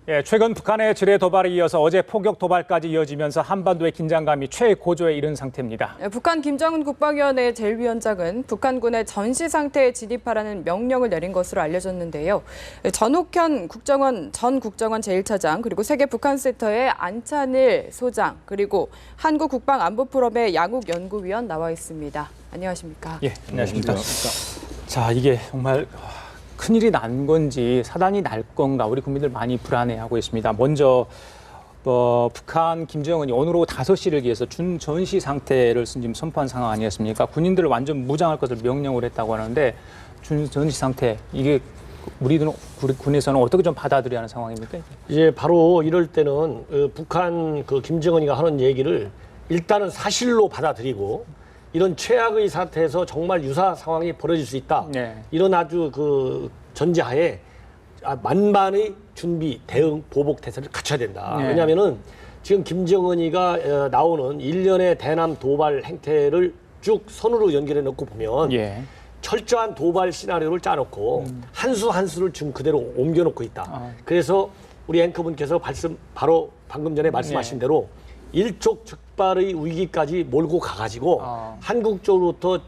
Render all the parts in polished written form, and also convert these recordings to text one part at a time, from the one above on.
예, 최근 북한의 지뢰 도발에 이어서 어제 포격 도발까지 이어지면서 한반도의 긴장감이 최고조에 이른 상태입니다. 북한 김정은 국방위원회 제1위원장은 북한군의 전시 상태에 진입하라는 명령을 내린 것으로 알려졌는데요. 전옥현 전 국정원 제1차장 그리고 세계 북한센터의 안찬일 소장 그리고 한국국방안보포럼의 양욱 연구위원 나와 있습니다. 안녕하십니까? 예, 안녕하십니까? 자, 이게 정말 큰일이 난 건지 사단이 날 건가 우리 국민들 많이 불안해하고 있습니다. 먼저 북한 김정은이 오늘 오후 5시를 기해서 준전시 상태를 지금 선포한 상황 아니었습니까? 군인들을 완전 무장할 것을 명령을 했다고 하는데 준전시 상태 이게 우리 군에서는 어떻게 좀 받아들여야 하는 상황입니까? 이제 바로 이럴 때는 북한 김정은이가 하는 얘기를 일단은 사실로 받아들이고 이런 최악의 사태에서 정말 유사 상황이 벌어질 수 있다. 네. 이런 아주 전제하에 만반의 준비, 대응, 보복 태세를 갖춰야 된다. 네. 왜냐하면은 지금 김정은이가 나오는 일련의 대남 도발 행태를 쭉 선으로 연결해 놓고 보면 예. 철저한 도발 시나리오를 짜놓고 한 수 한 수를 지금 그대로 옮겨놓고 있다. 그래서 우리 앵커분께서 바로 방금 전에 말씀하신 대로 일촉즉발의 위기까지 몰고 가가지고 한국 쪽으로부터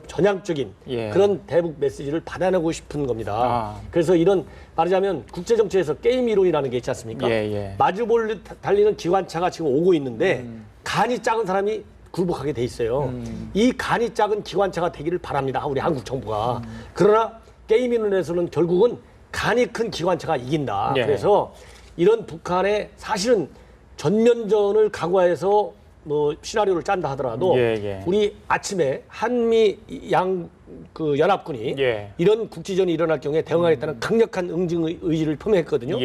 전향적인 예. 그런 대북 메시지를 받아내고 싶은 겁니다. 그래서 이런 말하자면 국제정치에서 게임 이론이라는 게 있지 않습니까? 예. 마주볼 달리는 기관차가 지금 오고 있는데 간이 작은 사람이 굴복하게 돼 있어요. 이 간이 작은 기관차가 되기를 바랍니다. 우리 한국 정부가. 그러나 게임 이론에서는 결국은 간이 큰 기관차가 이긴다. 예. 그래서 이런 북한의 사실은 전면전을 각오해서 시나리오를 짠다 하더라도 우리 아침에 한미 연합군이 이런 국지전이 일어날 경우에 대응하겠다는 강력한 응징의 의지를 표명했거든요.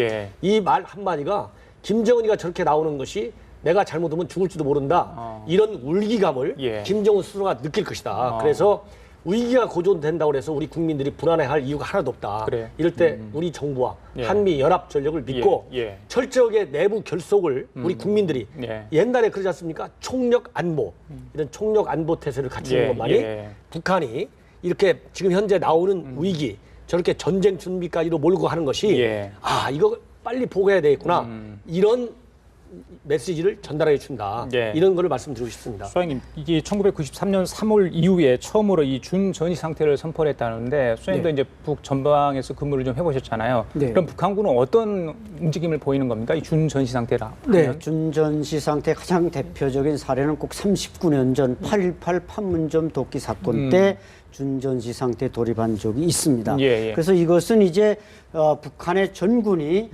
이 말 한마디가 김정은이가 저렇게 나오는 것이 내가 잘못하면 죽을지도 모른다. 이런 울기감을 김정은 스스로가 느낄 것이다. 그래서 위기가 고조된다고 해서 우리 국민들이 불안해할 이유가 하나도 없다. 이럴 때 우리 정부와 한미 연합 전력을 믿고 철저하게 내부 결속을 우리 국민들이 옛날에 그러지 않습니까? 총력 안보 이런 총력 안보 태세를 갖추는 것만이 북한이 이렇게 지금 현재 나오는 위기 저렇게 전쟁 준비까지도 몰고 하는 것이 이거 빨리 보고해야 되겠구나 이런 메시지를 전달해 준다. 이런 거를 말씀드리고 싶습니다. 수장님, 이게 1993년 3월 이후에 처음으로 이 준전시 상태를 선포했다는데 수장님도 이제 북 전방에서 근무를 좀 해보셨잖아요. 그럼 북한군은 어떤 움직임을 보이는 겁니까? 이 준전시 상태라. 네, 준전시 상태 가장 대표적인 사례는 꼭 39년 전 8.18 판문점 도끼 사건 때 준전시 상태 돌입한 적이 있습니다. 그래서 이것은 이제 북한의 전군이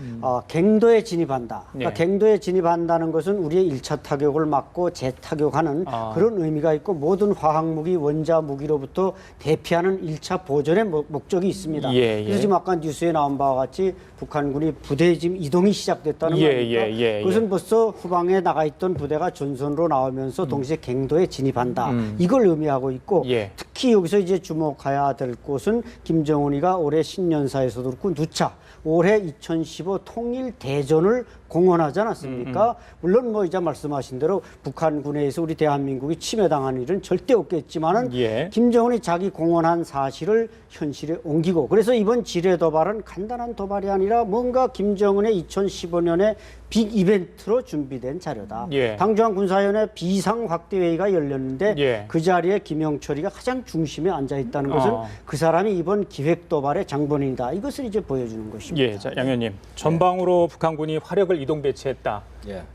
갱도에 진입한다. 그러니까 갱도에 진입한다는 것은 우리의 1차 타격을 막고 재타격하는 그런 의미가 있고 모든 화학무기, 원자 무기로부터 대피하는 1차 보전의 목적이 있습니다. 그래서 지금 아까 뉴스에 나온 바와 같이 북한군이 부대 지금 이동이 시작됐다는 겁니다. 그것은 벌써 후방에 나가 있던 부대가 전선으로 나오면서 동시에 갱도에 진입한다. 이걸 의미하고 있고 특히 여기서 이제 주목해야 될 곳은 김정은이가 올해 신년사에서도 그렇고 누차 올해 2015 통일대전을 공언하지 않았습니까? 물론 이제 말씀하신 대로 북한군에서 우리 대한민국이 침해당한 일은 절대 없겠지만은 김정은이 자기 공언한 사실을 현실에 옮기고 그래서 이번 지뢰 도발은 간단한 도발이 아니라 뭔가 김정은의 2015년에 빅 이벤트로 준비된 자료다. 당중앙 군사위원회 비상 확대 회의가 열렸는데 그 자리에 김영철이가 가장 중심에 앉아 있다는 것은 그 사람이 이번 기획 도발의 장본인이다. 이것을 이제 보여주는 것입니다. 자, 양 의원님, 전방으로 북한군이 화력을 이동 배치했다.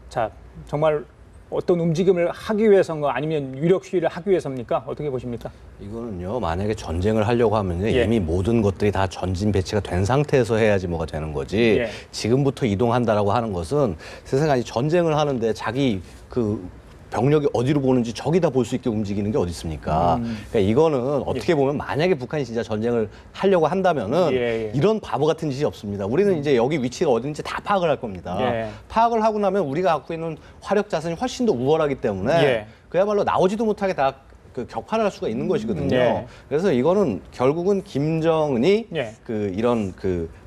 자, 정말 어떤 움직임을 하기 위해서인가 아니면 유력 시위를 하기 위해서입니까? 어떻게 보십니까? 이거는요, 만약에 전쟁을 하려고 하면요, 이미 모든 것들이 다 전진 배치가 된 상태에서 해야지 뭐가 되는 거지. 지금부터 이동한다라고 하는 것은 세상에 전쟁을 하는데 자기 병력이 어디로 보는지 저기다 볼 수 있게 움직이는 게 어디 있습니까? 그러니까 이거는 어떻게 보면 만약에 북한이 진짜 전쟁을 하려고 한다면은 이런 바보 같은 짓이 없습니다. 우리는 이제 여기 위치가 어딘지 다 파악을 할 겁니다. 파악을 하고 나면 우리가 갖고 있는 화력 자산이 훨씬 더 우월하기 때문에 그야말로 나오지도 못하게 다 격파를 할 수가 있는 것이거든요. 그래서 이거는 결국은 김정은이 이런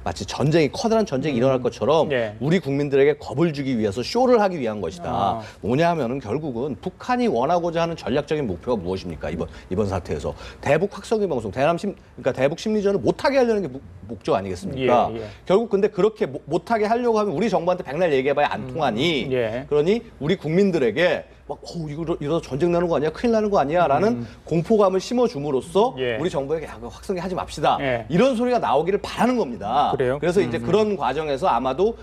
마치 전쟁이 커다란 전쟁이 일어날 것처럼 우리 국민들에게 겁을 주기 위해서 쇼를 하기 위한 것이다. 뭐냐 하면은 결국은 북한이 원하고자 하는 전략적인 목표가 무엇입니까? 이번 사태에서 대북 확성기 방송, 그러니까 대북 심리전을 못하게 하려는 게 목적 아니겠습니까? 결국 근데 그렇게 못하게 하려고 하면 우리 정부한테 백날 얘기해봐야 안 통하니 그러니 우리 국민들에게 막 이러다 전쟁 나는 거 아니야? 큰일 나는 거 아니야? 라는 공포감을 심어줌으로써 우리 정부에게 확성기 하지 맙시다. 이런 소리가 나오기를 바라는 겁니다. 그래요? 그래서 이제 그런 과정에서 아마도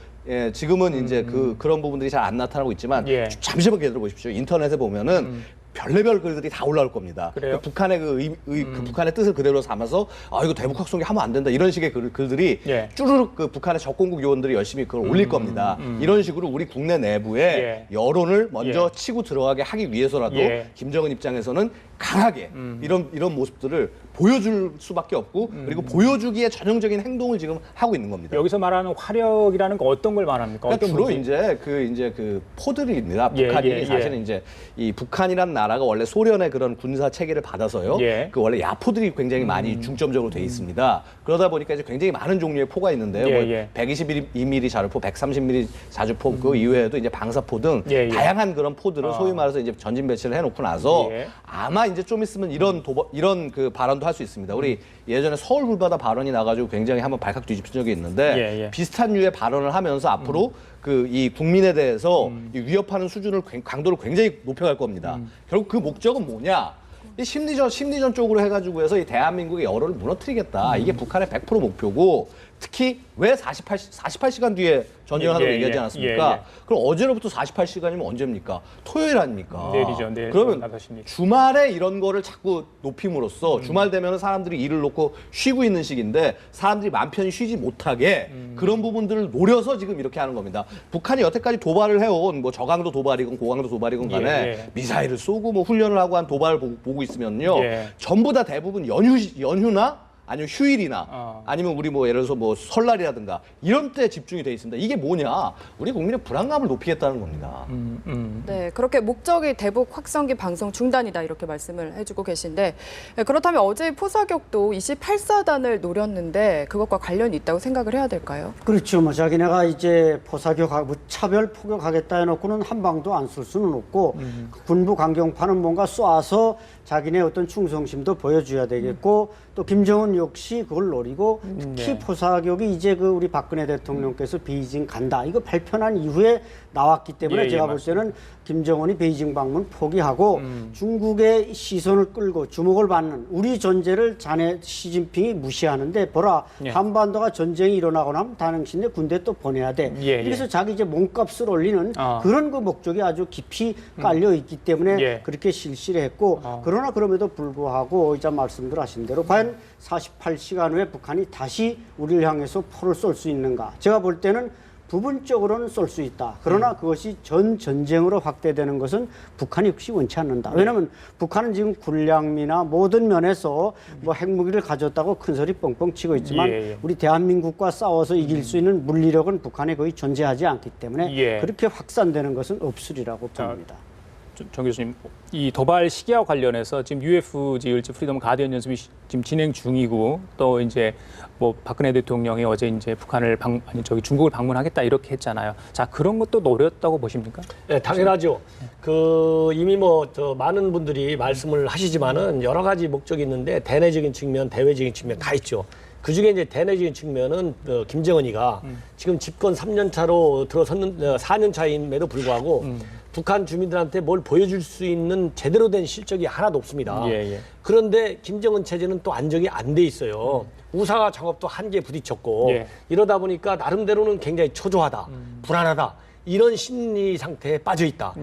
지금은 이제 그런 부분들이 잘 안 나타나고 있지만 잠시만 기다려 보십시오. 인터넷에 보면은 별의별 글들이 다 올라올 겁니다. 그래요? 북한의 그 북한의 뜻을 그대로 삼아서 이거 대북 확성기 하면 안 된다 이런 식의 글들이 쭈르륵 그 북한의 적공국 요원들이 열심히 그걸 올릴 겁니다. 이런 식으로 우리 국내 내부에 여론을 먼저 치고 들어가게 하기 위해서라도 김정은 입장에서는 강하게 이런 모습들을 보여줄 수밖에 없고 그리고 보여주기에 전형적인 행동을 지금 하고 있는 겁니다. 여기서 말하는 화력이라는 건 어떤 걸 말합니까? 그러니까 주로 이제 그 포들입니다. 북한이 사실은 이제 이 북한이란 나라가 원래 소련의 그런 군사 체계를 받아서요. 그 원래 야포들이 굉장히 많이 중점적으로 돼 있습니다. 그러다 보니까 이제 굉장히 많은 종류의 포가 있는데요. 122mm 자주포, 130mm 자주포 그 이외에도 이제 방사포 등 다양한 그런 포들을 소위 말해서 이제 전진 배치를 해놓고 나서 아마 이제 좀 있으면 이런 그 발언도 할 수 있습니다. 우리 예전에 서울 불바다 발언이 나가지고 굉장히 한번 발칵 뒤집힌 적이 있는데 비슷한 류의 발언을 하면서 앞으로 그 이 국민에 대해서 이 위협하는 수준을 강도를 굉장히 높여갈 겁니다. 결국 그 목적은 뭐냐? 이 심리전 쪽으로 해가지고 해서 이 대한민국의 여론을 무너뜨리겠다. 이게 북한의 100% 목표고 특히 왜 48시간 뒤에 전쟁을 하다고 얘기하지 않았습니까? 그럼 어제로부터 48시간이면 언제입니까? 토요일 아닙니까? 내일이죠. 내일. 그러면 주말에 이런 거를 자꾸 높임으로써 주말 되면 사람들이 일을 놓고 쉬고 있는 시기인데 사람들이 마음 편히 쉬지 못하게 그런 부분들을 노려서 지금 이렇게 하는 겁니다. 북한이 여태까지 도발을 해온 뭐 저강도 도발이건 고강도 도발이건 간에 미사일을 쏘고 뭐 훈련을 하고 한 도발을 보고 있으면요. 전부 다 대부분 연휴나 아니면 휴일이나 아니면 우리 뭐 예를 들어서 뭐 설날이라든가 이런 때 집중이 돼 있습니다. 이게 뭐냐? 우리 국민의 불안감을 높이겠다는 겁니다. 네, 그렇게 목적이 대북 확성기 방송 중단이다 이렇게 말씀을 해주고 계신데 그렇다면 어제 포사격도 28사단을 노렸는데 그것과 관련이 있다고 생각을 해야 될까요? 그렇죠. 뭐 자기네가 이제 포사격하고 차별 포격하겠다 해놓고는 한 방도 안 쏠 수는 없고 군부 강경파는 뭔가 쏴서 자기네 어떤 충성심도 보여줘야 되겠고 또 김정은 역시 그걸 노리고 특히 포사격이 이제 그 우리 박근혜 대통령께서 베이징 간다 이거 발표한 이후에 나왔기 때문에 제가 볼 때는 김정은이 베이징 방문 포기하고 중국의 시선을 끌고 주목을 받는 우리 존재를 자네 시진핑이 무시하는데 보라 한반도가 전쟁이 일어나고 나면 당신네 군대 또 보내야 돼. 그래서 자기 이제 몸값을 올리는 그런 그 목적이 아주 깊이 깔려 있기 때문에 그렇게 실시를 했고 그러나 그럼에도 불구하고 이제 말씀들 하신 대로 과연 48시간 후에 북한이 다시 우리를 향해서 포를 쏠 수 있는가? 제가 볼 때는 부분적으로는 쏠 수 있다. 그러나 그것이 전 전쟁으로 확대되는 것은 북한이 역시 원치 않는다. 왜냐하면 북한은 지금 군량미나 모든 면에서 뭐 핵무기를 가졌다고 큰 소리 뻥뻥 치고 있지만 우리 대한민국과 싸워서 이길 수 있는 물리력은 북한에 거의 존재하지 않기 때문에 그렇게 확산되는 것은 없으리라고 봅니다. 정 교수님, 이 도발 시기와 관련해서 지금 UFG 일지 프리덤 가디언 연습이 지금 진행 중이고 또 이제 뭐 박근혜 대통령이 어제 이제 중국을 방문하겠다 이렇게 했잖아요. 자, 그런 것도 노렸다고 보십니까? 네, 당연하죠. 그 이미 뭐 많은 분들이 말씀을 하시지만은 여러 가지 목적이 있는데 대내적인 측면, 대외적인 측면 다 있죠. 그 중에 이제 대내적인 측면은 김정은이가 지금 집권 3년 차로 들어섰는 4년 차임에도 불구하고 북한 주민들한테 뭘 보여줄 수 있는 제대로 된 실적이 하나도 없습니다. 그런데 김정은 체제는 또 안정이 안 돼 있어요. 우사 작업도 한계에 부딪혔고 이러다 보니까 나름대로는 굉장히 초조하다, 불안하다 이런 심리 상태에 빠져 있다.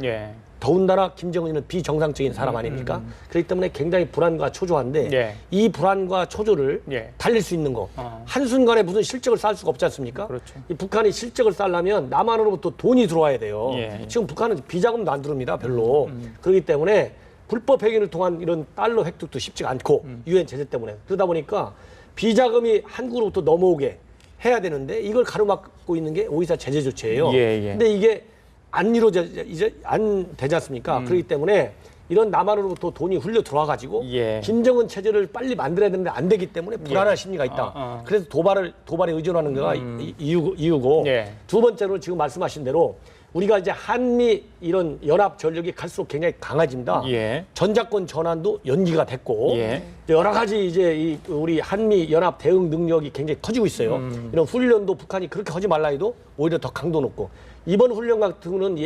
더군다나 김정은이는 비정상적인 사람 아닙니까? 그렇기 때문에 굉장히 불안과 초조한데 이 불안과 초조를 달랠 수 있는 거 한순간에 무슨 실적을 쌓을 수가 없지 않습니까? 이 북한이 실적을 쌓으려면 남한으로부터 돈이 들어와야 돼요. 지금 북한은 비자금도 안 들어옵니다. 별로. 그렇기 때문에 불법 회계를 통한 이런 달러 획득도 쉽지가 않고 유엔 제재 때문에 그러다 보니까 비자금이 한국으로부터 넘어오게 해야 되는데 이걸 가로막고 있는 게 오이사 제재 조치예요. 근데 이게 안 되지 않습니까? 그렇기 때문에 이런 남한으로부터 돈이 흘려 들어와가지고 김정은 체제를 빨리 만들어야 되는데 안 되기 때문에 불안한 심리가 있다. 그래서 도발에 의존하는 거가 이유고 두 번째로 지금 말씀하신 대로 우리가 이제 한미 이런 연합 전력이 갈수록 굉장히 강해집니다. 전작권 전환도 연기가 됐고 여러 가지 이제 우리 한미 연합 대응 능력이 굉장히 커지고 있어요. 이런 훈련도 북한이 그렇게 하지 말라 해도 오히려 더 강도 높고 이번 훈련 같은 경우는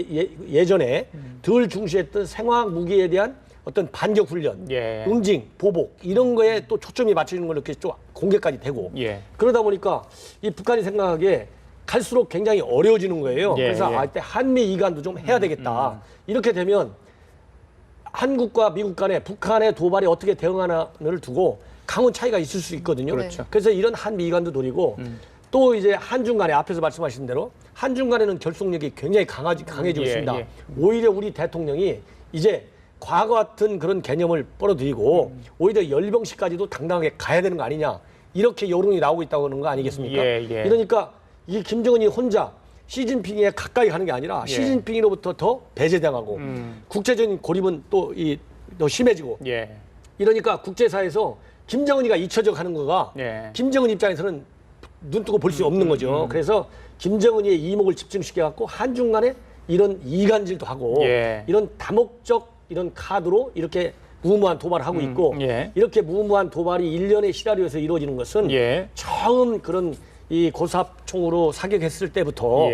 예전에 덜 중시했던 생화학 무기에 대한 어떤 반격 훈련, 응징, 보복 이런 거에 또 초점이 맞춰지는 걸 이렇게 좀 공개까지 되고 그러다 보니까 이 북한이 생각하기에 갈수록 굉장히 어려워지는 거예요. 그래서 이때 한미 이간도 좀 해야 되겠다. 이렇게 되면 한국과 미국 간에 북한의 도발에 어떻게 대응하나를 두고 강한 차이가 있을 수 있거든요. 그래서 이런 한미 이간도 노리고 또 이제 한중 간에 앞에서 말씀하신 대로 한중 간에는 결속력이 굉장히 강해지고 있습니다. 오히려 우리 대통령이 이제 과거 같은 그런 개념을 빨아들이고 오히려 열병식까지도 당당하게 가야 되는 거 아니냐. 이렇게 여론이 나오고 있다고 하는 거 아니겠습니까? 이러니까 이 김정은이 혼자 시진핑에 가까이 가는 게 아니라 시진핑으로부터 더 배제당하고 국제적인 고립은 또 더 심해지고 이러니까 국제사회에서 김정은이가 잊혀져 가는 거가 김정은 입장에서는 눈 뜨고 볼 수 없는 거죠. 그래서 김정은이의 이목을 집중시켜갖고 한중 간에 이런 이간질도 하고 이런 다목적 이런 카드로 이렇게 무모한 도발을 하고 있고 이렇게 무모한 도발이 일련의 시나리오에서 이루어지는 것은 처음 그런 이 고사총으로 사격했을 때부터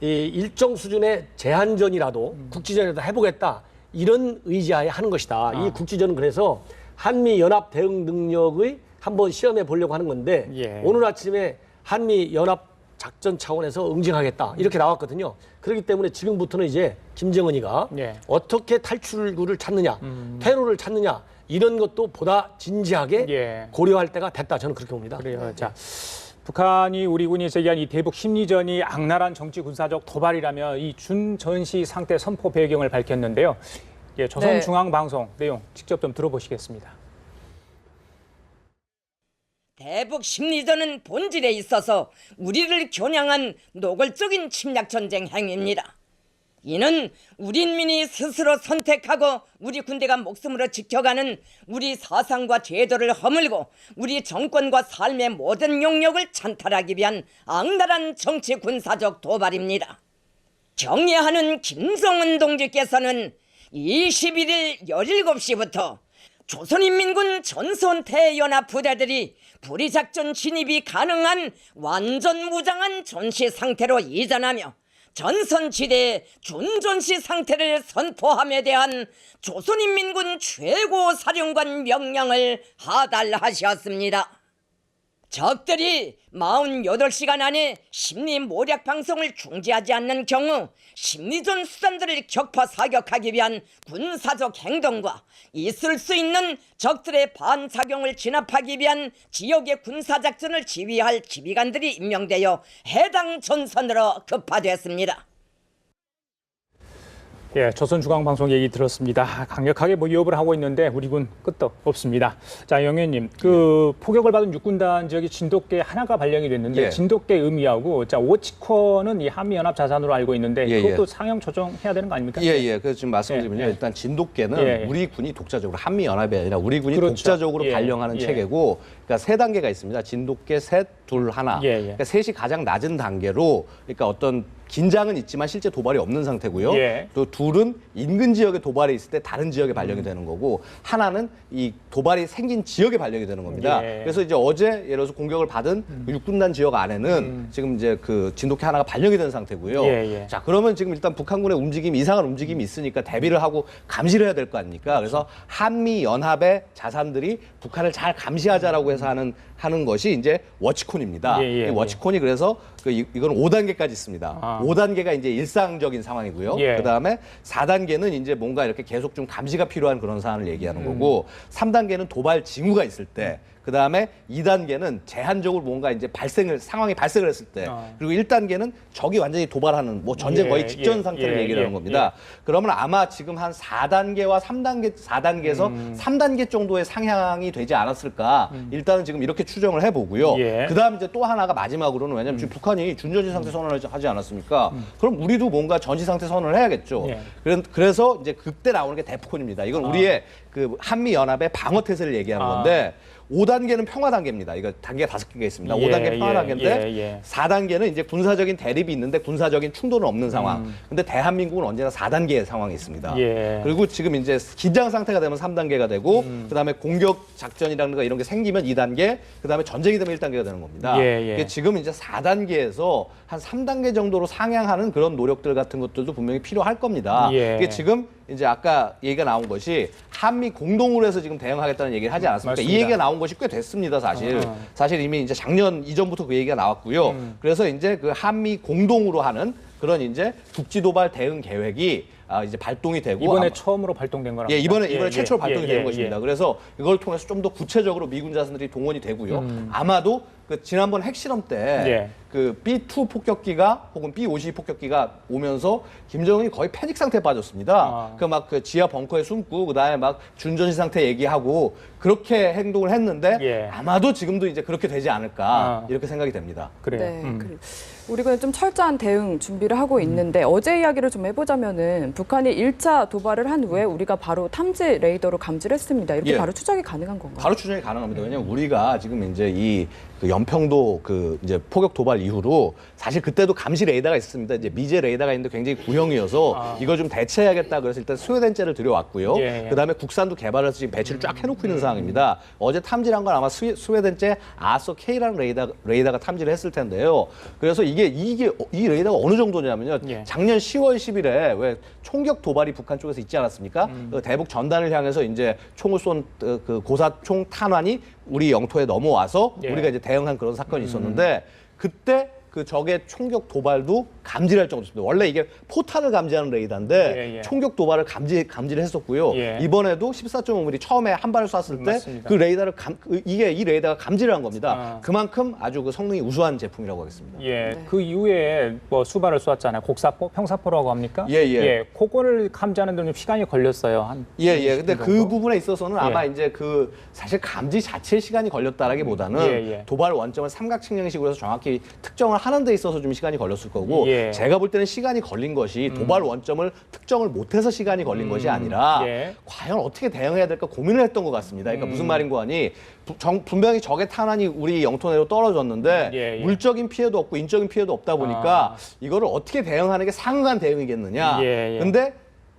이 일정 수준의 제한전이라도 국지전에도 해보겠다 이런 의지하에 하는 것이다. 이 국지전은 그래서 한미 연합 대응 능력의 한번 시험해 보려고 하는 건데 오늘 아침에 한미 연합 작전 차원에서 응징하겠다 이렇게 나왔거든요. 그렇기 때문에 지금부터는 이제 김정은이가 어떻게 탈출구를 찾느냐, 퇴로를 찾느냐 이런 것도 보다 진지하게 고려할 때가 됐다. 저는 그렇게 봅니다. 그래요. 자. 북한이 우리 군이 제기한 이 대북 심리전이 악랄한 정치 군사적 도발이라며 이 준전시 상태 선포 배경을 밝혔는데요. 조선중앙방송 내용 직접 좀 들어보시겠습니다. 대북 심리전은 본질에 있어서 우리를 겨냥한 노골적인 침략전쟁 행위입니다. 이는 우리 인민이 스스로 선택하고 우리 군대가 목숨으로 지켜가는 우리 사상과 제도를 허물고 우리 정권과 삶의 모든 영역을 찬탈하기 위한 악랄한 정치 군사적 도발입니다. 경애하는 김정은 동지께서는 21일 17시부터 조선인민군 전선태연합 부대들이 불의작전 진입이 가능한 완전 무장한 전시 상태로 이전하며 전선지대의 준전시 상태를 선포함에 대한 조선인민군 최고사령관 명령을 하달하셨습니다. 적들이 48시간 안에 심리 모략 방송을 중지하지 않는 경우 심리전 수단들을 격파 사격하기 위한 군사적 행동과 있을 수 있는 적들의 반사경을 진압하기 위한 지역의 군사작전을 지휘할 지휘관들이 임명되어 해당 전선으로 급파됐습니다. 조선중앙방송 얘기 들었습니다. 강력하게 위협을 하고 있는데 우리 군 끄떡 없습니다. 자, 영 의원님, 포격을 받은 육군단 지역이 진돗개 하나가 발령이 됐는데 진돗개 의미하고 자, 오치코는 이 한미연합 자산으로 알고 있는데 그것도 상향 조정해야 되는 거 아닙니까? 그래서 지금 말씀드리면요. 일단 진돗개는 우리 군이 독자적으로 한미연합이 아니라 우리 군이 독자적으로 발령하는 체계고 그러니까 세 단계가 있습니다. 진돗개 셋, 둘, 하나. 그러니까 셋이 가장 낮은 단계로 그러니까 어떤 긴장은 있지만 실제 도발이 없는 상태고요. 또 둘은 인근 지역에 도발이 있을 때 다른 지역에 발령이 되는 거고 하나는 이 도발이 생긴 지역에 발령이 되는 겁니다. 그래서 이제 어제 예를 들어서 공격을 받은 육군단 지역 안에는 지금 이제 그 진돗개 하나가 발령이 된 상태고요. 자, 그러면 지금 일단 북한군의 움직임이 이상한 움직임이 있으니까 대비를 하고 감시를 해야 될 거 아닙니까? 그래서 한미 연합의 자산들이 북한을 잘 감시하자라고 해서 하는 것이 이제 워치콘입니다. 이 워치콘이 그래서 이건 5단계까지 있습니다. 5단계가 이제 일상적인 상황이고요. 그다음에 4단계는 이제 뭔가 이렇게 계속 좀 감시가 필요한 그런 사안을 얘기하는 거고 3단계는 도발 징후가 있을 때 그다음에 2단계는 제한적으로 뭔가 이제 상황이 발생을 했을 때, 그리고 1단계는 적이 완전히 도발하는 뭐 전쟁 거의 직전 상태를 얘기를 하는 겁니다. 그러면 아마 지금 한 4단계와 4단계에서 3단계 정도의 상향이 되지 않았을까. 일단은 지금 이렇게 추정을 해보고요. 그다음 이제 또 하나가 마지막으로는, 왜냐하면 지금 북한이 준전시 상태 선언을 하지 않았습니까? 그럼 우리도 뭔가 전시 상태 선언을 해야겠죠. 그래서 이제 그때 나오는 게 대포콘입니다. 이건 우리의 그 한미 연합의 방어 태세를 얘기하는 건데, 5단계는 평화 단계입니다. 이거 단계가 5개가 있습니다. 5단계 평화 단계인데 4단계는 이제 군사적인 대립이 있는데 군사적인 충돌은 없는 상황. 근데 대한민국은 언제나 4단계의 상황이 있습니다. 그리고 지금 이제 긴장 상태가 되면 3단계가 되고 그다음에 공격 작전이라는 거 이런 게 생기면 2단계, 그다음에 전쟁이 되면 1단계가 되는 겁니다. 이게 지금 이제 4단계에서 한 3단계 정도로 상향하는 그런 노력들 같은 것들도 분명히 필요할 겁니다. 이게 지금 이제 아까 얘기가 나온 것이 한미 공동으로 해서 지금 대응하겠다는 얘기를 하지 않았습니까? 맞습니다. 이 얘기가 나온 것이 꽤 됐습니다, 사실. 사실 이미 이제 작년 이전부터 그 얘기가 나왔고요. 그래서 이제 그 한미 공동으로 하는 그런 이제 북지 도발 대응 계획이 이제 발동이 되고 이번에 처음으로 발동된 거랍니다. 이번에 최초로 발동이 되는 것입니다. 그래서 이걸 통해서 좀 더 구체적으로 미군 자산들이 동원이 되고요. 아마도 그 지난번 핵실험 때 그 B2 폭격기가 혹은 B52 폭격기가 오면서 김정은이 거의 패닉 상태에 빠졌습니다. 그 막 그 지하 벙커에 숨고 그다음에 막 준전시 상태 얘기하고 그렇게 행동을 했는데 아마도 지금도 이제 그렇게 되지 않을까 이렇게 생각이 됩니다. 그래요. 네, 우리가 좀 철저한 대응 준비를 하고 있는데 어제 이야기를 좀 해보자면은 북한이 1차 도발을 한 후에 우리가 바로 탐지 레이더로 감지를 했습니다. 이렇게 바로 추적이 가능한 건가요? 바로 추정이 가능합니다. 왜냐하면 우리가 지금 이제 이 그 연평도 그 이제 포격 도발 이후로 사실 그때도 감시 레이더가 있습니다. 이제 미제 레이더가 있는데 굉장히 구형이어서 이걸 좀 대체해야겠다. 그래서 일단 스웨덴제를 들여왔고요. 그다음에 국산도 개발해서 지금 배치를 쫙 해놓고 있는 상황입니다. 어제 탐지한 건 아마 스웨덴제 아서 K라는 레이더가 탐지를 했을 텐데요. 그래서 이 레이더가 어느 정도냐면요. 작년 10월 10일에 왜 총격 도발이 북한 쪽에서 있지 않았습니까? 그 대북 전단을 향해서 이제 총을 쏜 그 고사총 탄환이 우리 영토에 넘어와서 우리가 이제 대응한 그런 사건이 있었는데 그때 그 적의 총격 도발도 감지를 할 정도였습니다. 원래 이게 포탄을 감지하는 레이더인데 총격 도발을 감지를 했었고요. 이번에도 14.5mm 처음에 한 발을 쐈을 때 그 레이더를 이 레이더가 감지를 한 겁니다. 그만큼 아주 그 성능이 우수한 제품이라고 하겠습니다. 그 이후에 뭐 수발을 쏘았잖아요. 곡사포, 평사포라고 합니까? 그거를 감지하는 데는 좀 시간이 걸렸어요. 근데 그 부분에 있어서는 아마 이제 그 사실 감지 자체에 시간이 걸렸다라기보다는 도발 원점을 삼각 측량식으로 해서 정확히 특정을 하는 데 있어서 좀 시간이 걸렸을 거고 제가 볼 때는 시간이 걸린 것이 도발 원점을 특정을 못해서 시간이 걸린 것이 아니라 과연 어떻게 대응해야 될까 고민을 했던 것 같습니다. 그러니까 무슨 말인고 하니 분명히 적의 탄환이 우리 영토 내로 떨어졌는데 물적인 피해도 없고 인적인 피해도 없다 보니까 이거를 어떻게 대응하는 게 상응한 대응이겠느냐. 근데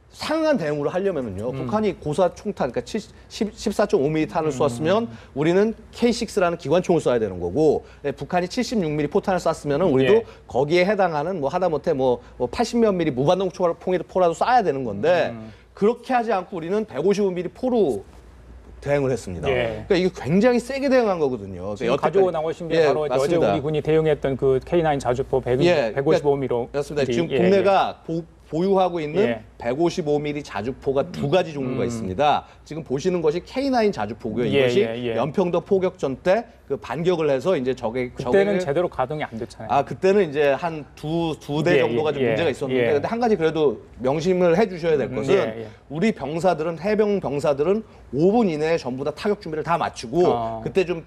상응한 대응으로 하려면요. 북한이 고사 총탄, 그러니까 14.5mm 탄을 쏘았으면 우리는 K6라는 기관총을 쏴야 되는 거고, 북한이 76mm 포탄을 쐈으면 우리도 거기에 해당하는 뭐 하다못해 뭐 80몇 mm 무반동 포라도 쏴야 되는 건데 그렇게 하지 않고 우리는 155mm 포로 대응을 했습니다. 그러니까 이게 굉장히 세게 대응한 거거든요. 지금 가지고 나오신 게 바로 어제 우리 군이 대응했던 그 K9 자주포 155mm. 맞습니다. 지금 국내가 보유하고 있는 155mm 자주포가 두 가지 종류가 있습니다. 지금 보시는 것이 K9 자주포고요. 이것이 연평도 포격전 때 그 반격을 해서 이제 그때는 제대로 가동이 안 됐잖아요. 그때는 이제 한 두 대 정도가 좀 문제가 있었는데 근데 한 가지 그래도 명심을 해주셔야 될 것은 우리 병사들은 해병 병사들은 5분 이내에 전부 다 타격 준비를 다 마치고 그때 좀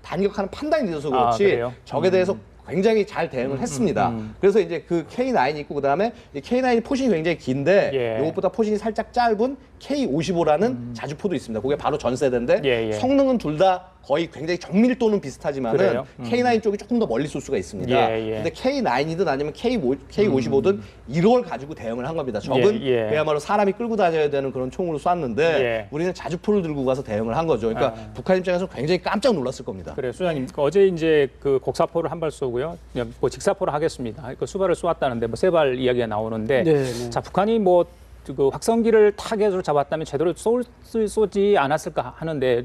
반격하는 판단이 늦어서 그렇지 적에 대해서 굉장히 잘 대응을 했습니다. 그래서 이제 그 K9이 있고 그다음에 이 K9이 포신이 굉장히 긴데 이것보다 포신이 살짝 짧은 K55라는 자주포도 있습니다. 그게 바로 전 세대인데 성능은 둘 다 거의 굉장히 정밀도는 비슷하지만은 K9 쪽이 조금 더 멀리 쏠 수가 있습니다. 근데 K9이든 아니면 K55든 이걸 가지고 대응을 한 겁니다. 적은 그야말로 사람이 끌고 다녀야 되는 그런 총으로 쐈는데 우리는 자주포를 들고 가서 대응을 한 거죠. 그러니까 북한 입장에서 굉장히 깜짝 놀랐을 겁니다. 그래요, 수장님. 어제 이제 그 곡사포를 한 발 쏘고요, 뭐 직사포를 하겠습니다. 그 수발을 쏘았다는데 뭐 세 발 이야기가 나오는데, 자 북한이 뭐 그 확성기를 타겟으로 잡았다면 제대로 쏘지 않았을까 하는데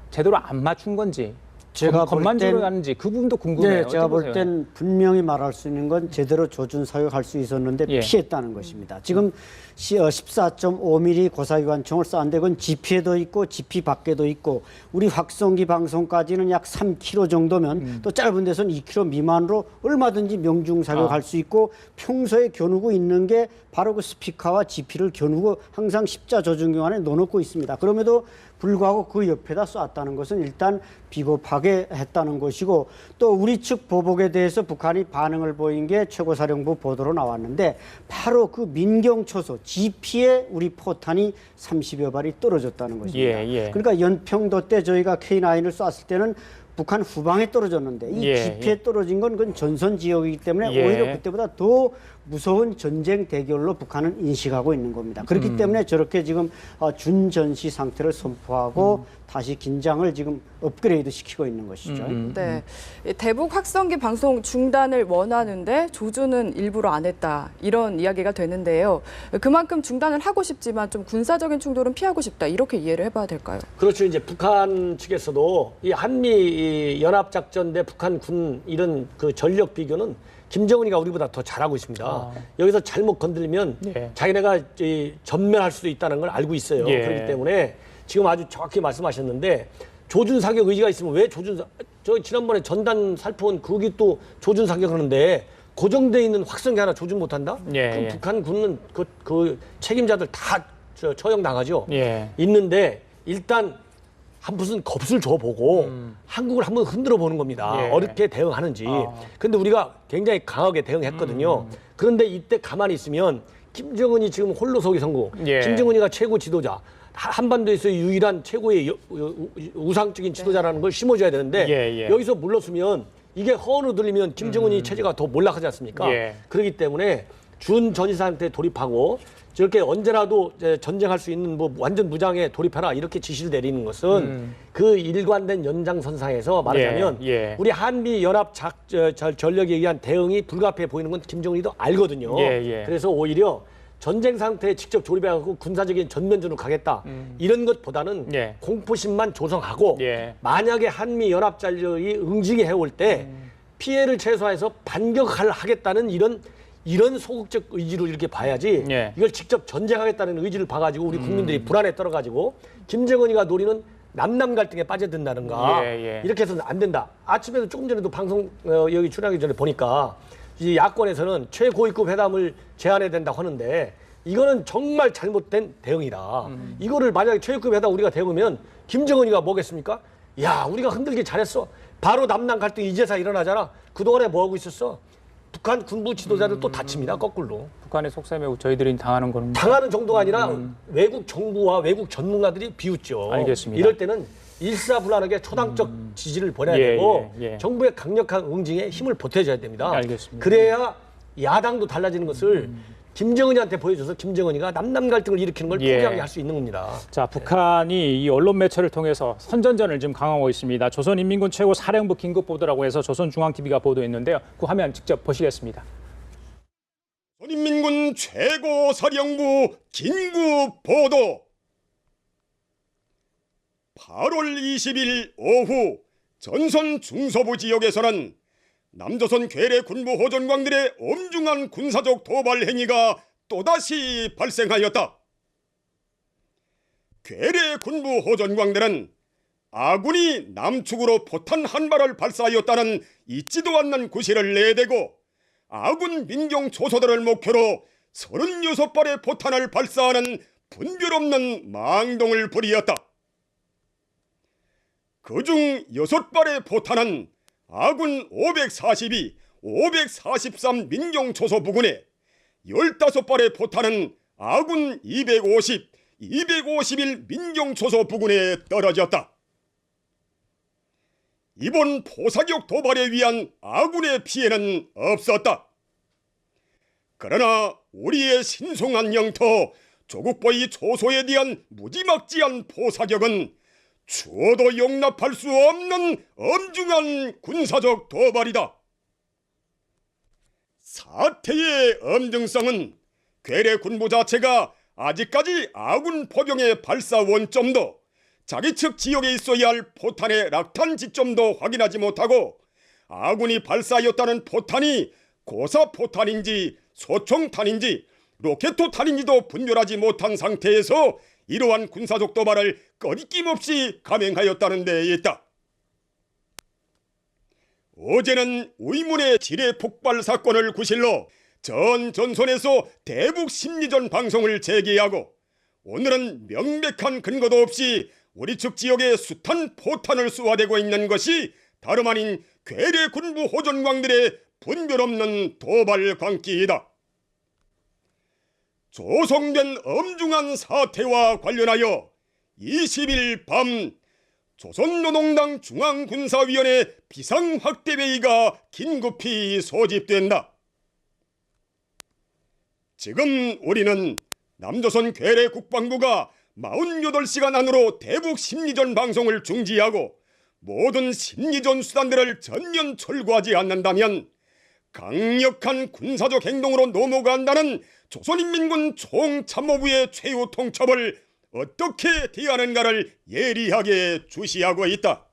제대로 안 맞춘 건지 제가 건만주로 하는지 그 부분도 궁금해요. 네, 제가 볼 어떻게 땐 분명히 말할 수 있는 건 제대로 조준 사격할 수 있었는데 예. 피했다는 것입니다. 지금 14.5mm 고사기관총을 쐈는데 그건 GP에도 있고 GP 밖에도 있고 우리 확성기 방송까지는 약 3km 정도면 또 짧은 데서는 2km 미만으로 얼마든지 명중 사격할 수 있고 평소에 겨누고 있는 게 바로 그 스피커와 GP를 겨누고 항상 십자 조준경 안에 넣어놓고 있습니다. 그럼에도 불구하고 그 옆에다 쐈다는 것은 일단 비겁하게 했다는 것이고 또 우리 측 보복에 대해서 북한이 반응을 보인 게 최고사령부 보도로 나왔는데 바로 그 민경초소 GP에 우리 포탄이 30여 발이 떨어졌다는 것입니다. 예. 그러니까 연평도 때 저희가 K9을 쐈을 때는 북한 후방에 떨어졌는데 이 GP에 떨어진 건 그건 전선 지역이기 때문에 오히려 그때보다 더 무서운 전쟁 대결로 북한은 인식하고 있는 겁니다. 그렇기 때문에 저렇게 지금 준전시 상태를 선포하고 다시 긴장을 지금 업그레이드 시키고 있는 것이죠. 네, 대북 확성기 방송 중단을 원하는데 조준은 일부러 안 했다 이런 이야기가 되는데요. 그만큼 중단을 하고 싶지만 좀 군사적인 충돌은 피하고 싶다 이렇게 이해를 해봐야 될까요? 그렇죠. 이제 북한 측에서도 이 한미 연합작전 대 북한군 이런 그 전력 비교는 김정은이가 우리보다 더 잘하고 있습니다. 여기서 잘못 건들면 자기네가 전멸할 수도 있다는 걸 알고 있어요. 그렇기 때문에 지금 아주 정확히 말씀하셨는데 조준 사격 의지가 있으면 왜 저 지난번에 전단 살포한 그게 또 조준 사격하는데 고정돼 있는 확성기 하나 조준 못한다? 그럼 북한군은 그 책임자들 다 처형 나가죠. 있는데 일단 무슨 겁을 줘보고 한국을 한번 흔들어 보는 겁니다. 어떻게 대응하는지. 근데 우리가 굉장히 강하게 대응했거든요. 그런데 이때 가만히 있으면 김정은이 지금 홀로서기 선고, 김정은이가 최고 지도자, 한반도에서 유일한 최고의 우상적인 지도자라는 걸 심어줘야 되는데 여기서 물러서면 이게 허언으로 들리면 김정은이 체제가 더 몰락하지 않습니까? 그렇기 때문에 준전시 상태에 돌입하고 저렇게 언제라도 전쟁할 수 있는 뭐 완전 무장에 돌입하라 이렇게 지시를 내리는 것은 그 일관된 연장선상에서 말하자면 우리 한미 연합 전력에 의한 대응이 불가피해 보이는 건 김정은이도 알거든요. 그래서 오히려 전쟁 상태에 직접 조립해갖고 군사적인 전면전으로 가겠다 이런 것보다는 공포심만 조성하고 만약에 한미 연합 전력이 응징해 올 때 피해를 최소화해서 반격을 하겠다는 이런 소극적 의지로 이렇게 봐야지 이걸 직접 전쟁하겠다는 의지를 봐가지고 우리 국민들이 불안에 떨어가지고 김정은이가 노리는 남남 갈등에 빠져든다는가 이렇게 해서는 안 된다. 아침에도 조금 전에도 방송 여기 출연하기 전에 보니까 이 야권에서는 최고위급 회담을 제안해야 된다고 하는데 이거는 정말 잘못된 대응이다. 이거를 만약에 최고위급 회담 우리가 대응하면 김정은이가 뭐겠습니까? 야 우리가 흔들기 잘했어. 바로 남남 갈등 이제서 일어나잖아. 그동안에 뭐하고 있었어? 북한 군부 지도자들 또 다칩니다. 거꾸로. 북한의 속셈에 저희들이 당하는 거는 당하는 정도가 아니라 외국 정부와 외국 전문가들이 비웃죠. 알겠습니다. 이럴 때는 일사불란하게 초당적 지지를 보내야 되고 정부의 강력한 응징에 힘을 보태줘야 됩니다. 알겠습니다. 그래야 야당도 달라지는 것을 김정은이한테 보여줘서 김정은이가 남남 갈등을 일으키는 걸 포기하게 할 수 있는 겁니다. 자, 북한이 이 언론 매체를 통해서 선전전을 지금 강화하고 있습니다. 조선인민군 최고 사령부 긴급 보도라고 해서 조선중앙TV가 보도했는데요. 그 화면 직접 보시겠습니다. 조선인민군 최고 사령부 긴급 보도. 8월 20일 오후 전선 중서부 지역에서는 남조선 괴뢰 군부 호전광들의 엄중한 군사적 도발 행위가 또다시 발생하였다. 괴뢰 군부 호전광들은 아군이 남측으로 포탄 한 발을 발사하였다는 있지도 않는 구실을 내대고 아군 민경 초소들을 목표로 36발의 포탄을 발사하는 분별 없는 망동을 벌이었다. 그중 6발의 포탄은 아군 542, 543 민경 초소 부근에 15발의 포탄은 아군 250, 251 민경 초소 부근에 떨어졌다. 이번 포사격 도발에 의한 아군의 피해는 없었다. 그러나 우리의 신성한 영토 조국보위 초소에 대한 무지막지한 포사격은 추워도 용납할 수 없는 엄중한 군사적 도발이다. 사태의 엄중성은 괴뢰 군부 자체가 아직까지 아군 포병의 발사 원점도 자기 측 지역에 있어야 할 포탄의 락탄 지점도 확인하지 못하고 아군이 발사하였다는 포탄이 고사포탄인지 소총탄인지 로켓포탄인지도 분별하지 못한 상태에서 이러한 군사적 도발을 꺼리낌없이 감행하였다는 데 있다. 어제는 의문의 지뢰 폭발 사건을 구실로 전 전선에서 대북 심리전 방송을 재개하고 오늘은 명백한 근거도 없이 우리 측 지역에 숱한 포탄을 쏘아대고 있는 것이 다름 아닌 괴뢰 군부 호전광들의 분별 없는 도발 광기이다. 조성된 엄중한 사태와 관련하여 20일 밤 조선노동당 중앙군사위원회 비상확대회의가 긴급히 소집된다. 지금 우리는 남조선 괴뢰 국방부가 48시간 안으로 대북 심리전 방송을 중지하고 모든 심리전 수단들을 전면 철거하지 않는다면 강력한 군사적 행동으로 넘어간다는 조선인민군 총참모부의 최후 통첩을 어떻게 대하는가를 예리하게 주시하고 있다.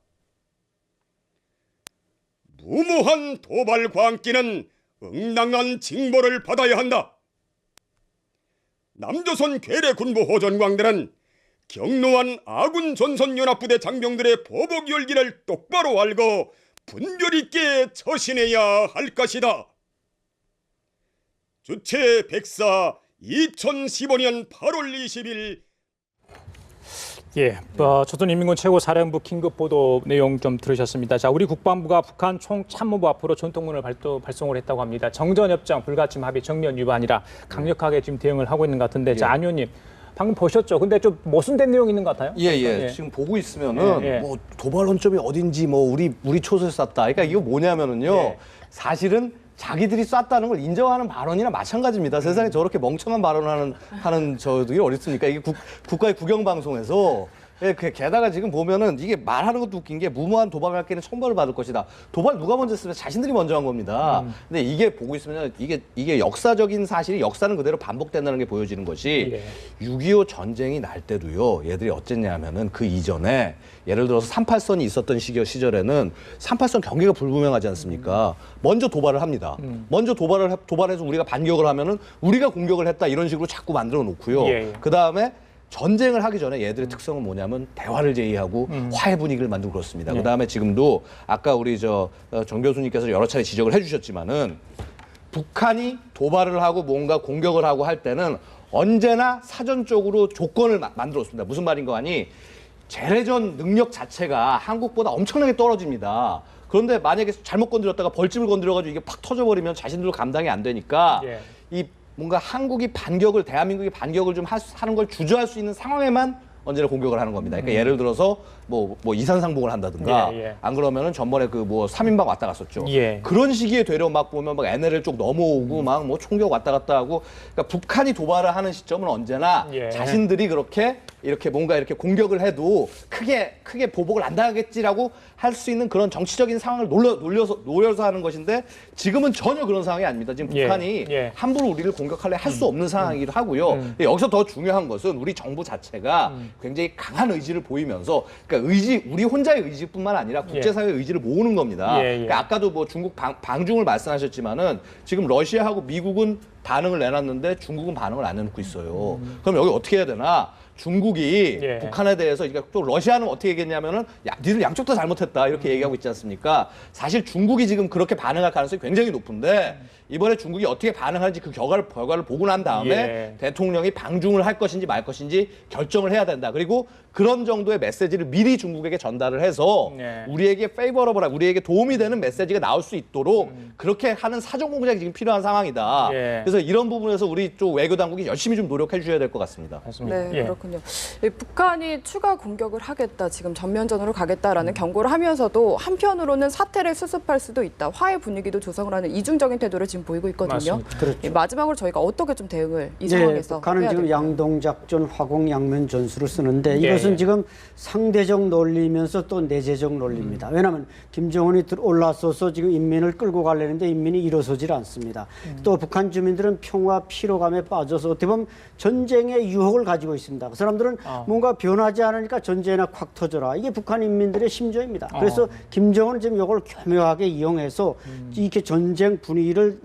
무모한 도발 광기는 응당한 징벌을 받아야 한다. 남조선 괴뢰 군부 호전광들은 경로한 아군 전선연합부대 장병들의 보복 열기를 똑바로 알고 분별 있게 처신해야 할 것이다. 주체 백사 2015년 8월 20일 조선인민군 최고사령부 긴급 보도 내용 좀 들으셨습니다. 자, 우리 국방부가 북한 총참모부 앞으로 전통문을 발송을 했다고 합니다. 정전협정, 불가침 합의, 정면 위반이라 강력하게 지금 대응을 하고 있는 것 같은데, 자, 안 의원님 방금 보셨죠? 근데 좀 모순된 내용 있는 것 같아요? 지금 보고 있으면은 뭐 도발 원점이 어딘지 뭐 우리 초소에 쐈다. 그러니까 이거 뭐냐면은요. 사실은 자기들이 쐈다는 걸 인정하는 발언이나 마찬가지입니다. 세상에 저렇게 멍청한 발언을 하는 저들이 어디 있습니까? 이게 국가의 국영방송에서 게다가 지금 보면은 이게 말하는 것도 웃긴 게 무모한 도발할게는 처벌을 받을 것이다. 도발 누가 먼저 했으면 자신들이 먼저 한 겁니다. 근데 이게 보고 있으면 이게 역사적인 사실이 역사는 그대로 반복된다는 게 보여지는 것이 6.25 전쟁이 날 때도요. 얘들이 어쨌냐면은 그 이전에 예를 들어서 38선이 있었던 시절에는 38선 경계가 불분명하지 않습니까? 먼저 도발을 합니다. 먼저 도발해서 우리가 반격을 하면은 우리가 공격을 했다 이런 식으로 자꾸 만들어 놓고요. 그 다음에 전쟁을 하기 전에 얘들의 특성은 뭐냐면 대화를 제의하고 화해 분위기를 만들고 그렇습니다. 그다음에 지금도 아까 우리 정 교수님께서 여러 차례 지적을 해주셨지만은 북한이 도발을 하고 뭔가 공격을 하고 할 때는 언제나 사전적으로 조건을 만들었습니다. 무슨 말인가 하니 재래전 능력 자체가 한국보다 엄청나게 떨어집니다. 그런데 만약에 잘못 건드렸다가 벌집을 건드려가지고 이게 팍 터져버리면 자신들도 감당이 안 되니까 이 뭔가 대한민국이 반격을 좀 하는 걸 주저할 수 있는 상황에만 언제나 공격을 하는 겁니다. 그러니까 예를 들어서 뭐 이산상봉을 한다든가 안 그러면은 전번에 그 뭐 3인방 왔다 갔었죠. 그런 시기에 되려 막 보면 막 NLL 쪽 넘어오고 막 뭐 총격 왔다 갔다 하고 그러니까 북한이 도발을 하는 시점은 언제나 자신들이 이렇게 뭔가 이렇게 공격을 해도 크게 보복을 안 당하겠지라고 할 수 있는 그런 정치적인 상황을 노려서 하는 것인데 지금은 전혀 그런 상황이 아닙니다. 지금 북한이 함부로 우리를 공격하려 할 수 없는 상황이기도 하고요. 여기서 더 중요한 것은 우리 정부 자체가 굉장히 강한 의지를 보이면서 그러니까 우리 혼자의 의지뿐만 아니라 국제사회의 의지를 모으는 겁니다. 그러니까 아까도 뭐 중국 방중을 말씀하셨지만은 지금 러시아하고 미국은 반응을 내놨는데 중국은 반응을 안 해놓고 있어요. 그럼 여기 어떻게 해야 되나? 중국이 북한에 대해서 또 러시아는 어떻게 얘기했냐면은 니들 양쪽 다 잘못했다 이렇게 얘기하고 있지 않습니까? 사실 중국이 지금 그렇게 반응할 가능성이 굉장히 높은데 이번에 중국이 어떻게 반응하는지 그 결과를 보고 난 다음에 대통령이 방중을 할 것인지 말 것인지 결정을 해야 된다. 그리고 그런 정도의 메시지를 미리 중국에게 전달을 해서 우리에게 페이버러블한 우리에게 도움이 되는 메시지가 나올 수 있도록 그렇게 하는 사전 공작이 지금 필요한 상황이다. 그래서 이런 부분에서 우리 쪽 외교 당국이 열심히 좀 노력해 주셔야 될 것 같습니다. 네, 그렇군요. 북한이 추가 공격을 하겠다, 지금 전면전으로 가겠다라는 경고를 하면서도 한편으로는 사태를 수습할 수도 있다, 화해 분위기도 조성을 하는 이중적인 태도를 지금 보이고 있거든요. 그렇죠. 마지막으로 저희가 어떻게 좀 대응을 이 상황에서 북한은 해야 지금 될까요? 양동작전, 화공양면 전술을 쓰는데 이것은 지금 상대적 논리면서 또 내재적 논리입니다. 왜냐하면 김정은이 올라서서 지금 인민을 끌고 가려는데 인민이 일어서질 않습니다. 또 북한 주민들 국민들은 평화 피로감에 빠져서 어떻게 보면 전쟁의 유혹을 가지고 있습니다. 그 사람들은 뭔가 변하지 않으니까 전쟁이나 콱 터져라. 이게 북한 인민들의 심정입니다. 그래서 김정은은 지금 이걸 교묘하게 이용해서 이렇게 전쟁 분위기를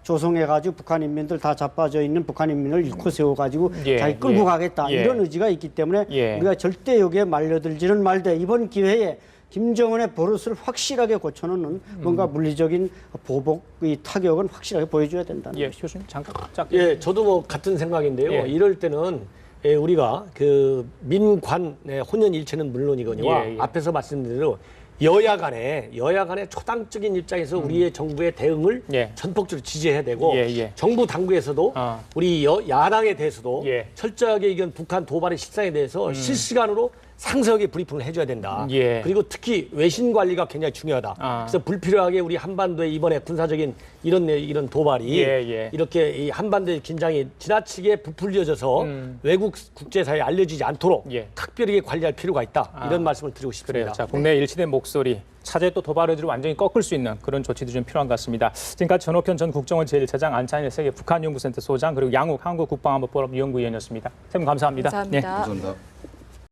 조성해가지고 북한 인민들 다 자빠져 있는 북한 인민을 일코 세워가지고 자기 끌고 가겠다. 이런 의지가 있기 때문에 우리가 절대 여기에 말려들지는 말되 이번 기회에 김정은의 버릇을 확실하게 고쳐놓는 뭔가 물리적인 보복의 타격은 확실하게 보여줘야 된다. 교수님 잠깐 짝. 저도 뭐 같은 생각인데요. 이럴 때는 우리가 그 민관의 혼연일체는 물론이거니와 앞에서 말씀드린 대로 여야 간에 초당적인 입장에서 우리의 정부의 대응을 전폭적으로 지지해야 되고 정부 당국에서도 우리 야당에 대해서도 철저하게 이건 북한 도발의 실상에 대해서 실시간으로 상세하게 브리핑을 해줘야 된다. 그리고 특히 외신 관리가 굉장히 중요하다. 그래서 불필요하게 우리 한반도에 이번에 군사적인 이런 도발이 이렇게 이 한반도의 긴장이 지나치게 부풀려져서 외국 국제사회에 알려지지 않도록 특별하게 관리할 필요가 있다. 이런 말씀을 드리고 싶습니다. 자, 국내 일치된 목소리. 차제 또 도발 의지를 완전히 꺾을 수 있는 그런 조치도 좀 필요한 것 같습니다. 지금까지 전옥현 전 국정원 제1차장, 안찬일 세계 북한연구센터 소장, 그리고 양욱 한국국방안보포럼 연구위원이었습니다. 세 분 감사합니다. 감사합니다. 감사합니다.